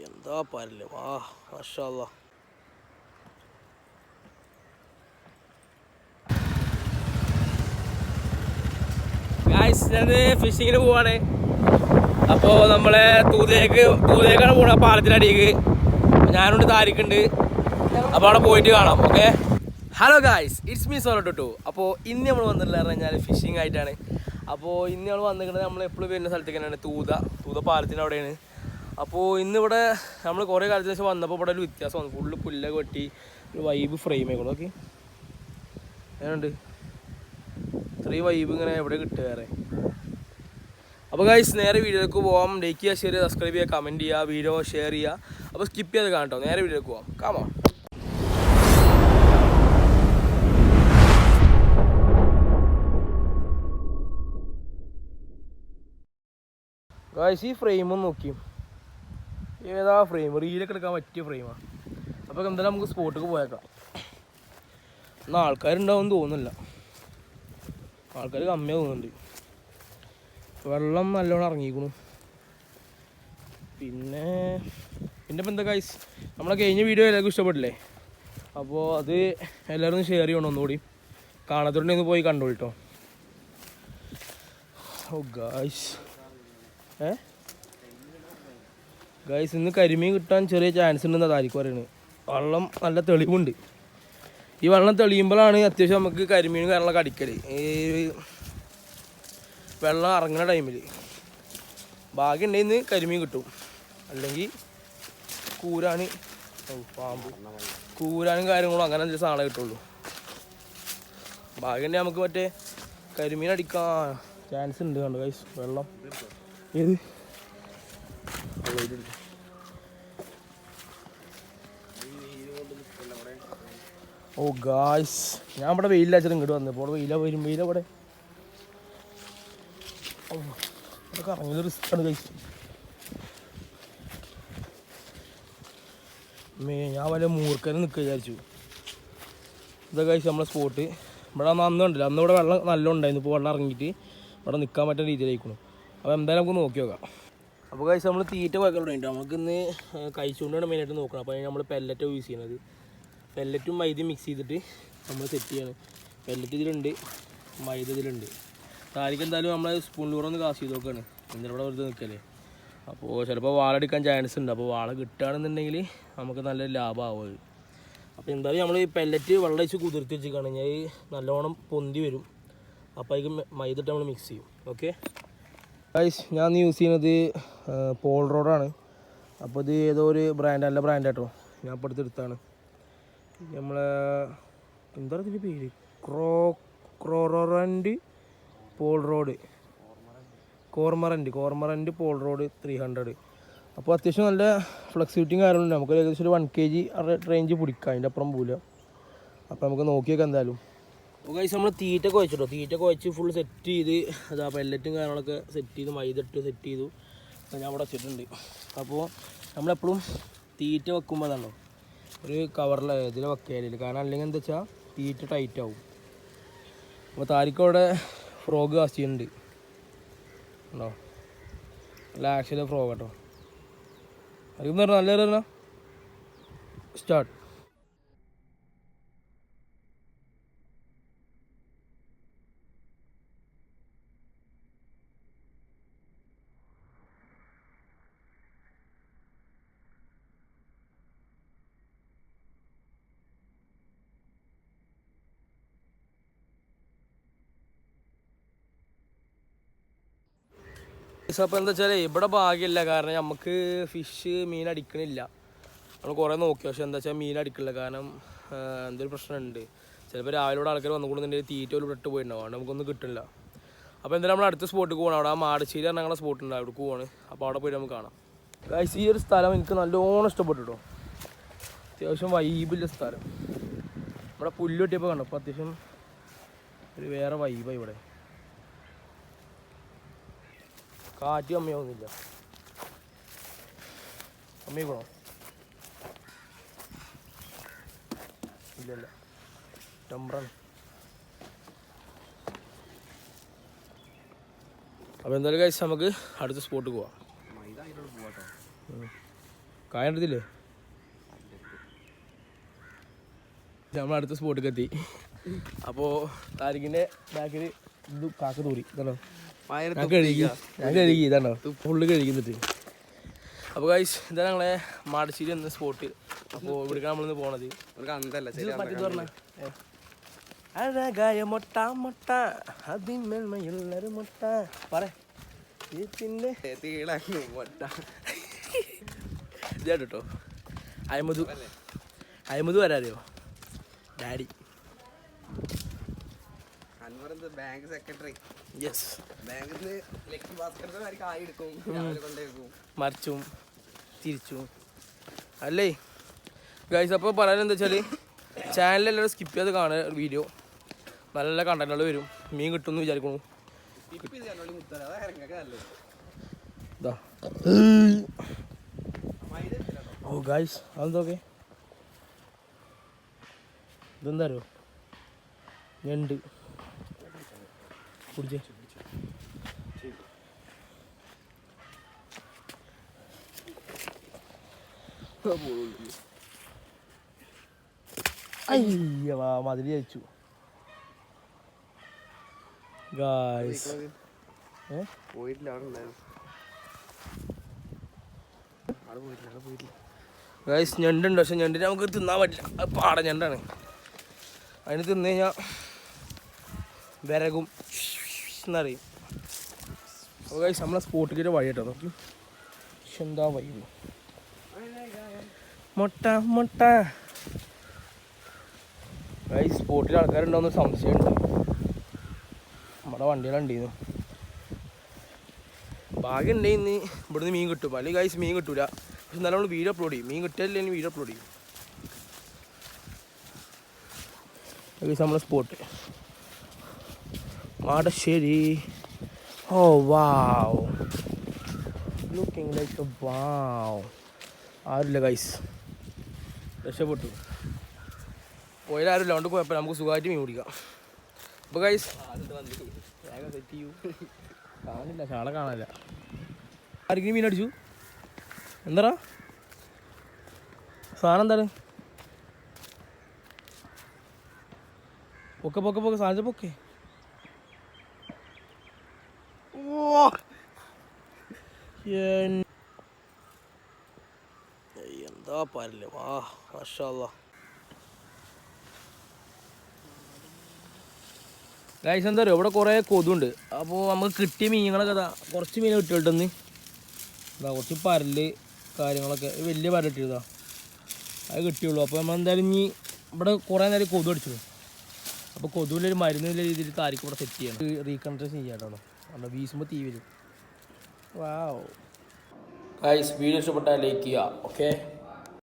എന്താ പറയല്ലേ, മാഷാ അല്ലാ. ഞാന് ഫിഷിങ്ങിന് പോവാണ്. അപ്പോൾ നമ്മളെ തൂതേക്കാണ് പോണ പാലത്തിനടിക്ക്. ഞാനുണ്ട്, താരിക്കുണ്ട്. അപ്പോൾ അവിടെ പോയിട്ട് കാണാം. Okay, hello guys, it's me solo two. അപ്പോൾ ഇന്ന് നമ്മൾ വന്നിട്ടില്ല പറഞ്ഞാൽ ഫിഷിംഗ് ആയിട്ടാണ്. അപ്പോൾ ഇന്ന് നമ്മൾ വന്നിരിക്കുന്നത് നമ്മൾ എപ്പോഴും വരുന്ന സ്ഥലത്തേക്ക് തന്നെയാണ്, തൂത പാലത്തിൻ്റെ അവിടെയാണ്. അപ്പോൾ ഇന്നിവിടെ നമ്മൾ കുറേ കാലത്തിന് ശേഷം വന്നപ്പോൾ ഇവിടെ ഒരു വ്യത്യാസം വന്നു. ഫുള്ള് പുല്ലൊക്കെ വെട്ടി ഒരു വൈബ് ഫ്രെയിം ആയിക്കോളൂ. ഓക്കെ, അങ്ങനെയുണ്ട് ഇത്രയും വൈബ് ഇങ്ങനെ എവിടെ കിട്ടുക വേറെ. അപ്പോൾ ഗൈസ് നേരെ വീഡിയോയിലേക്ക് പോകാം. ലൈക്ക് ചെയ്യുക, ഷെയർ ചെയ്യുക, സബ്സ്ക്രൈബ് ചെയ്യുക, കമൻറ്റ് ചെയ്യുക, വീഡിയോ ഷെയർ ചെയ്യുക. അപ്പോൾ സ്കിപ്പ് ചെയ്ത് കാണട്ടോ. നേരെ വീഡിയോയിലേക്ക് പോകാം. കാമോ ഗൈസ്, ഈ ഫ്രെയിമൊന്നും നോക്കി, ഏതാ ഫ്രെയിം, റീലൊക്കെ എടുക്കാൻ പറ്റിയ ഫ്രെയിമാണ്. അപ്പോൾ എന്തായാലും നമുക്ക് സ്പോട്ടിലേക്ക് പോയേക്കാം. എന്നാൽ ആൾക്കാരുണ്ടാവും തോന്നുന്നില്ല, ആൾക്കാർ കമ്മിயாக തോന്നുന്നുണ്ട്. വെള്ളം നല്ലോണം ഇറങ്ങിയിരിക്കണു. പിന്നെ ഇപ്പം എന്താ ഗൈസ്, നമ്മളെ കഴിഞ്ഞ വീഡിയോ എല്ലാവർക്കും ഇഷ്ടപ്പെട്ടില്ലേ? അപ്പോൾ അത് എല്ലാവരും ഷെയർ ചെയ്യണം. ഒന്നുകൂടി കാണാത്തോണ്ടെങ്കിൽ പോയി കണ്ടോളിട്ടോ. ഓ ഗൈസ്, ഗൈസ് ഇന്ന് കരിമീൻ കിട്ടാൻ ചെറിയ ചാൻസ് ഉണ്ടെന്നാണ് താരിക്ക് പറയുന്നത്. വെള്ളം നല്ല തെളിവുണ്ട്. ഈ വെള്ളം തെളിയുമ്പോഴാണ് അത്യാവശ്യം നമുക്ക് കരിമീൻ കാര്യങ്ങളൊക്കെ അടിക്കൽ. ഈ വെള്ളം ഇറങ്ങുന്ന ടൈമിൽ ഭാഗ്യം ഉണ്ടെങ്കിൽ കരിമീൻ കിട്ടും, അല്ലെങ്കിൽ കൂരാന്, പാമ്പ്, കൂരാനും കാര്യങ്ങളും അങ്ങനെ എന്തെങ്കിലും സാധനം കിട്ടുള്ളൂ. ഭാഗ്യം ഉണ്ടെങ്കിൽ നമുക്ക് മറ്റേ കരിമീൻ അടിക്കാൻ ചാൻസ് ഉണ്ട്. കണ്ടോ ഗൈസ്, വെള്ളം ഏത് ഓ ഗായ്സ്, ഞാൻ ഇവിടെ വെയിലടിച്ചിട്ട് ഇങ്ങോട്ട് വന്നപ്പോൾ വെയിലവിടെ ഇതൊക്കെ ഇറങ്ങിയത് റിസ്ക്കാണ് ഗൈസ്. ഞാൻ വല്ല മൂർക്കനെ നിൽക്കുക വിചാരിച്ചു. ഇതൊക്കെ ഗൈസ് നമ്മളെ സ്പോട്ട്. ഇവിടെ അന്ന് കണ്ടില്ല, അന്ന് ഇവിടെ വെള്ളം നല്ല ഉണ്ടായിരുന്നു. ഇപ്പോൾ വെള്ളം ഇറങ്ങിയിട്ട് ഇവിടെ നിൽക്കാൻ പറ്റുന്ന രീതിയിലായിരിക്കണം. അപ്പോൾ എന്തായാലും നമുക്ക് നോക്കി നോക്കാം. അപ്പോൾ ഗൈസ് നമ്മൾ തീറ്റ കുഴക്കലുണ്ട്. നമുക്ക് ഇന്ന് കഴിച്ചുകൊണ്ടാണ് മെയിനായിട്ട് നോക്കണം. അപ്പോൾ നമ്മൾ പെല്ലറ്റ് യൂസ് ചെയ്യുന്നത്. പെല്ലറ്റും മൈദയും മിക്സ് ചെയ്തിട്ട് നമ്മൾ സെറ്റ് ചെയ്യണം. പെല്ലറ്റ് ഇതിലുണ്ട്, മൈദ ഇതിലുണ്ട്. താരിക്ക് എന്തായാലും നമ്മൾ സ്പൂൺ ലൂറൊന്ന് കാശ് ചെയ്ത് നോക്കുകയാണ്. എന്തിനാ ഇവിടെ വെറുതെ നിൽക്കല്ലേ. അപ്പോൾ ചിലപ്പോൾ വാളെടുക്കാൻ ചാൻസ് ഉണ്ട്. അപ്പോൾ വാള കിട്ടുകയാണെന്നുണ്ടെങ്കിൽ നമുക്ക് നല്ല ലാഭമാവും അത്. അപ്പോൾ എന്തായാലും നമ്മൾ ഈ പെല്ലറ്റ് വെള്ളം വെച്ച് കുതിർത്തി വെച്ച് കഴിഞ്ഞാൽ നല്ലോണം പൊന്തി വരും. അപ്പോൾ അതിൽ മൈദ ഇട്ട് നമ്മൾ മിക്സ് ചെയ്യും. ഓക്കെ ഗൈസ്, ഞാൻ യൂസ് ചെയ്യുന്നത് പോൾ റോഡാണ്. അപ്പോൾ ഇത് ഏതോ ഒരു ബ്രാൻഡ്, നല്ല ബ്രാൻഡ് കേട്ടോ. ഞാൻ ഇപ്പോൾ എടുത്താണ് നമ്മളെ എന്താ ഇതിൻ്റെ പേര്, ക്രോറൻഡ് പോൾ റോഡ്, കോർമറൻറ്റ് പോൾ റോഡ് 300. അപ്പോൾ അത്യാവശ്യം നല്ല ഫ്ലെക്സിബിലിറ്റിയും കാര്യങ്ങളുണ്ട്. നമുക്ക് ഏകദേശം ഒരു 1 kg റേഞ്ച് പിടിക്കാം, അതിൻ്റെ അപ്പുറം പോവില്ല. അപ്പോൾ നമുക്ക് നോക്കിയേക്കാം എന്തായാലും. അപ്പോൾ ഗൈസ് നമ്മൾ തീറ്റ കുഴച്ചിട്ടോ, തീറ്റ കുഴച്ച് ഫുൾ സെറ്റ് ചെയ്ത് അതാ പെല്ലറ്റും കാര്യങ്ങളൊക്കെ സെറ്റ് ചെയ്ത് മൈദ ഇട്ട് സെറ്റ് ചെയ്തു. ഞാൻ അവിടെ വെച്ചിട്ടുണ്ട്. അപ്പോൾ നമ്മളെപ്പോഴും തീറ്റ വെക്കുമ്പോൾ അതാണോ ഒരു കവറിൽ ഇതിൽ വെക്കാനില്ല. കാരണം അല്ലെങ്കിൽ എന്താ വെച്ചാൽ തീറ്റ ടൈറ്റ് ആവും. അപ്പോൾ താരിക്ക് അവിടെ ഫ്രോഗ് കാസ്റ്റ് ചെയ്യുന്നുണ്ട് ഉണ്ടോ, നല്ല ആക്ച്വലി ഫ്രോഗ് കേട്ടോ. അതിൽ പറഞ്ഞാൽ നല്ല പറഞ്ഞാൽ സ്റ്റാർട്ട്. അപ്പോൾ എന്താ വെച്ചാൽ ഇവിടെ ഭാഗ്യമില്ല. കാരണം നമുക്ക് മീൻ അടിക്കണില്ല. നമ്മൾ കുറേ നോക്കി, പക്ഷെ എന്താ വെച്ചാൽ മീൻ അടിക്കണില്ല. കാരണം എന്തൊരു പ്രശ്നമുണ്ട്. ചിലപ്പോൾ രാവിലെ ആൾക്കാർ വന്നുകൊണ്ടുണ്ടെങ്കിൽ തീറ്റ ഒരു ഇട്ട് പോയിട്ടുണ്ടാവും, അതുകൊണ്ട് നമുക്കൊന്നും കിട്ടില്ല. അപ്പോൾ എന്തായാലും നമ്മൾ അടുത്ത സ്പോട്ടിൽ പോകണം. അവിടെ ആ മാടശ്ശേരി പറഞ്ഞ ഞങ്ങളുടെ സ്പോട്ടുണ്ട്, അവിടെ പോവാണ്. അപ്പോൾ അവിടെ പോയിട്ട് നമുക്ക് കാണാം. ഗൈസ്, ഈ ഒരു സ്ഥലം എനിക്ക് നല്ലോണം ഇഷ്ടപ്പെട്ടു കേട്ടോ. അത്യാവശ്യം വൈബില്ല സ്ഥലം. ഇവിടെ പുല്ല് വെട്ടിയപ്പോൾ കണ്ടോ, അപ്പോൾ അത്യാവശ്യം ഒരു വേറെ വൈബാണ് ഇവിടെ. കാറ്റ് കമ്മിയാവുന്നില്ല. കമ്മിയാക്കണോ? ഇല്ലല്ല, ടെമ്പറാണ്. അപ്പോൾ എന്തായാലും കഴിച്ച് നമുക്ക് അടുത്ത സ്പോട്ട് പോവാം. കായ എടുത്തില്ലേ? നമ്മൾ അടുത്ത സ്പോട്ടിലേക്ക് എത്തി. അപ്പോൾ താരിഖിൻ്റെ ബാക്കിൽ ഇത് കാക്ക തൂറി ഇതാണോ ഞാൻ കഴുകി ഇതാണോ ഫുള്ള് കഴുകുന്നിട്ട്. അപ്പോൾ ഗൈസ് ഇതാണ് ഞങ്ങളെ മാടശ്ശേരി എന്ന സ്പോട്ട്. അപ്പോൾ ഇവിടേക്ക് നമ്മളിന്ന് പോണത് അഴകായ മൊട്ട മൊട്ട അതിന്മേന്മയുള്ളൊരു മൊട്ട പറത്തിന്റെ മൊട്ട ഇതാട്ടോ. അയമതു വരാറിയോ ഡാഡി? Bank secretary. യെസ്. മറിച്ചും തിരിച്ചും അല്ലേ ഗൈസ്. അപ്പോൾ പറയാനെന്താ വെച്ചാൽ ചാനലെല്ലാവരും സ്കിപ്പ് ചെയ്ത് കാണുക. വീഡിയോ നല്ല കണ്ടന്റുകൾ വരും. മീൻ കിട്ടുമെന്ന് വിചാരിക്കുന്നു. ഓ ഗൈസ് അതെന്തൊക്കെ ഇതെന്താ അറിയോ? ഞണ്ട് കുടിച്ചേ. അയ്യ മതിൽ ജയിച്ചു ഗൈസ്. ഗൈസ് ഞണ്ടുണ്ട്, പക്ഷെ ഞണ്ടിനെ നമുക്ക് തിന്നാൻ പറ്റില്ല. അത് പാടൻ ഞണ്ടാണ്. അതിന് തിന്നു കഴിഞ്ഞാൽ വിറകും എന്നറിയും. അപ്പോൾ ഗൈസ് നമ്മളെ സ്പോട്ടിലേക്ക് വഴി കേട്ടോ. നോക്കി എന്താ വഴി മുട്ട മുട്ട. ഗൈസ് സ്പോട്ടിൽ ആൾക്കാരുണ്ടോയെന്ന് സംശയമുണ്ട്. നമ്മുടെ വണ്ടികളുണ്ടായിരുന്നു. ഭാഗ്യം ഉണ്ടെങ്കിൽ ഇവിടുന്ന് മീൻ കിട്ടും. അല്ലെങ്കിൽ ഗൈസ് മീൻ കിട്ടൂല. പക്ഷെ എന്നാലും നമ്മൾ വീഡിയോ അപ്ലോഡ് ചെയ്യും. മീൻ കിട്ടിയാലും വീഡിയോ അപ്ലോഡ് ചെയ്യും. ഗൈസ് നമ്മളെ spot Madasseri. Oh wow, looking like a wow. ആരുമില്ല ഗൈസ്, രക്ഷപ്പെട്ടു. പോയാലും ആരുമില്ല. അതുകൊണ്ട് പോയപ്പോൾ നമുക്ക് സുഖമായിട്ട് മീൻ പിടിക്കാം. അപ്പോൾ ഗൈസ് വേഗം സെറ്റ് ചെയ്യൂ. കാണില്ല, ചാളെ കാണാനില്ല. ആരെങ്കിലും മീൻ അടിച്ചു? എന്താ സാധനം? എന്താണ്? പൊക്കെ പൊക്കെ പൊക്കെ സാധനം പൊക്കെ. എന്താ പറയല്ലേ. വാ മാഷാ അല്ലാഹ്. ഗൈസ് എന്താ പറയുക, ഇവിടെ കുറേ കൊതുണ്ട്. അപ്പോൾ നമുക്ക് കിട്ടിയ മീനുകളൊക്കെ ഇതാ കുറച്ച് മീൻ കിട്ടിയിട്ടെന്ന് ഇതാ കുറച്ച് പരല് കാര്യങ്ങളൊക്കെ വലിയ പരലിട്ടിരുതാ അത് കിട്ടിയുള്ളൂ. അപ്പോൾ നമ്മൾ എന്തായാലും ഇനി ഇവിടെ കുറേ നേരം കൊതു അടിച്ചു. അപ്പോൾ കൊതുവിലൊരു മരുന്നില്ല രീതിയിൽ താരിക്ക് ഇവിടെ സെറ്റ് ചെയ്യണം. റീകൺസ്ട്രക്ഷൻ ചെയ്യാട്ടോ. അവിടെ വീശുമ്പോൾ തീ വരും. വാവ് ഗൈസ്, വീഡിയോ ഇഷ്ടപ്പെട്ടാൽ ലൈക്ക് ചെയ്യുക. ഓക്കെ.